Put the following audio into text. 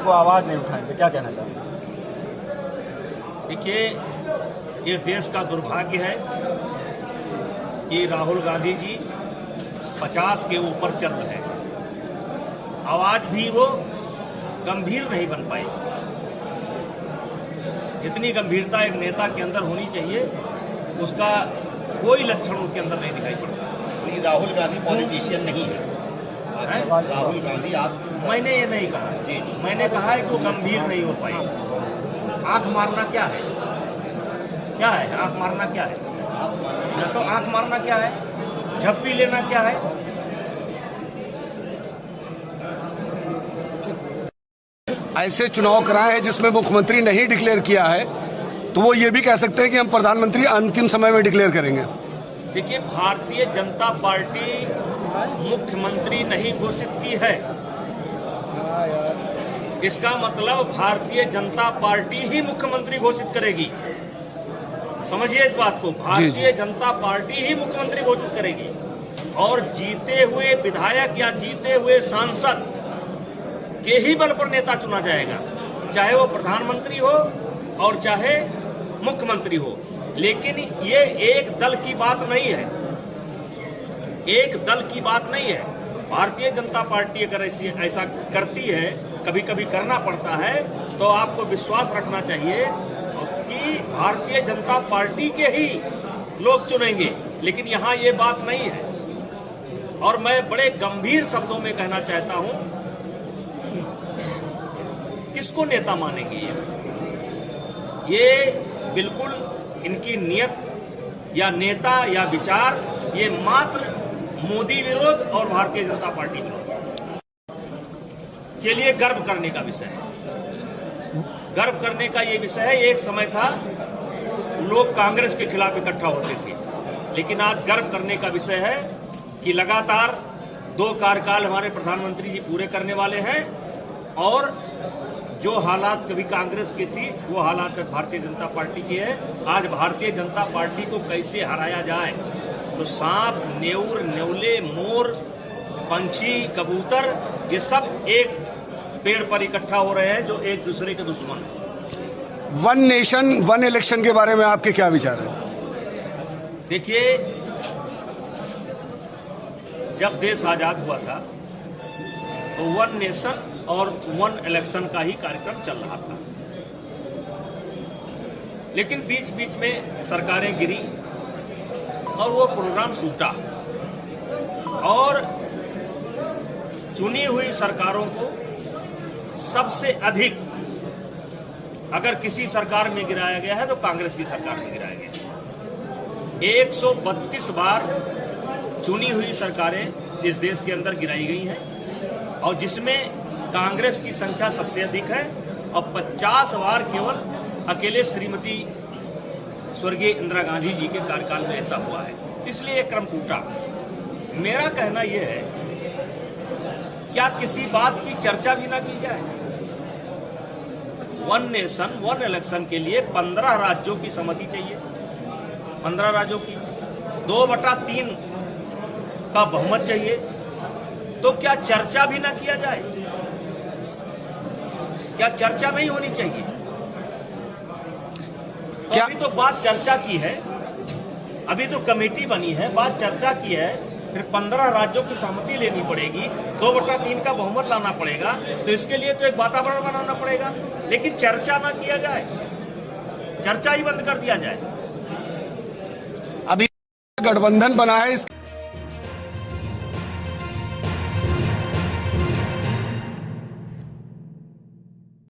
को आवाज नहीं उठाएंगे, क्या कहना चाहेंगे? देखिए, ये देश का दुर्भाग्य है कि राहुल गांधी जी 50 के ऊपर चल रहे हैं, आवाज भी वो गंभीर नहीं बन पाए। जितनी गंभीरता एक नेता के अंदर होनी चाहिए, उसका कोई लक्षण उनके अंदर नहीं दिखाई पड़ता। राहुल गांधी पॉलिटिशियन नहीं है। राहुल गांधी मैंने ये नहीं कहा, मैंने कहा है कि वो गंभीर नहीं हो पाए। आंख मारना क्या है? क्या है आंख मारना? क्या है ना? तो आंख मारना क्या है? झप्पी लेना क्या है? ऐसे चुनाव कराए हैं जिसमें मुख्यमंत्री नहीं डिक्लेयर किया है, तो वो ये भी कह सकते हैं कि हम प्रधानमंत्री अंतिम समय में डिक्लेयर करेंगे। देखिए, भारतीय जनता पार्टी मुख्यमंत्री नहीं घोषित की है। इसका मतलब भारतीय जनता पार्टी ही मुख्यमंत्री घोषित करेगी। समझिए इस बात को, भारतीय जनता पार्टी ही मुख्यमंत्री घोषित करेगी और जीते हुए विधायक या जीते हुए सांसद के ही बल पर नेता चुना जाएगा, चाहे वो प्रधानमंत्री हो और चाहे मुख्यमंत्री हो। लेकिन ये एक दल की बात नहीं है, एक दल की बात नहीं है। भारतीय जनता पार्टी अगर ऐसा करती है, कभी कभी करना पड़ता है, तो आपको विश्वास रखना चाहिए कि भारतीय जनता पार्टी के ही लोग चुनेंगे। लेकिन यहाँ ये बात नहीं है और मैं बड़े गंभीर शब्दों में कहना चाहता हूं, किसको नेता मानेंगे ये बिल्कुल इनकी नियत या नेता या विचार ये मात्र मोदी विरोध और भारतीय जनता पार्टी विरोध के लिए गर्व करने का विषय है। गर्व करने का ये विषय है। एक समय था लोग कांग्रेस के खिलाफ इकट्ठा होते थे, लेकिन आज गर्व करने का विषय है कि लगातार 2 कार्यकाल हमारे प्रधानमंत्री जी पूरे करने वाले हैं और जो हालात कभी कांग्रेस की थी वो हालात भारतीय जनता पार्टी की है। आज भारतीय जनता पार्टी को कैसे हराया जाए, तो सांप, नेउर, नेवले, मोर, पंछी, कबूतर, ये सब एक पेड़ पर इकट्ठा हो रहे हैं जो एक दूसरे के दुश्मन हैं। वन नेशन वन इलेक्शन के बारे में आपके क्या विचार हैं? देखिए, जब देश आजाद हुआ था तो वन नेशन और वन इलेक्शन का ही कार्यक्रम चल रहा था, लेकिन बीच बीच में सरकारें गिरी और वो प्रोग्राम टूटा और चुनी हुई सरकारों को सबसे अधिक अगर किसी सरकार में गिराया गया है तो कांग्रेस की सरकार में गिराया गया। 132 बार चुनी हुई सरकारें इस देश के अंदर गिराई गई हैं और जिसमें कांग्रेस की संख्या सबसे अधिक है और 50 बार केवल अकेले श्रीमती स्वर्गीय इंदिरा गांधी जी के कार्यकाल में ऐसा हुआ है, इसलिए ये क्रम टूटा। मेरा कहना यह है, क्या किसी बात की चर्चा भी ना की जाए? वन नेशन वन इलेक्शन के लिए 15 राज्यों की सहमति चाहिए, 15 राज्यों की 2/3 का बहुमत चाहिए, तो क्या चर्चा भी ना किया जाए? क्या चर्चा नहीं होनी चाहिए? क्या अभी तो बात चर्चा की है, अभी तो कमेटी बनी है, बात चर्चा की है, फिर 15 राज्यों की सहमति लेनी पड़ेगी, 2/3 का बहुमत लाना पड़ेगा, तो इसके लिए तो एक वातावरण बनाना पड़ेगा। लेकिन चर्चा ना किया जाए, चर्चा ही बंद कर दिया जाए। अभी गठबंधन बना है,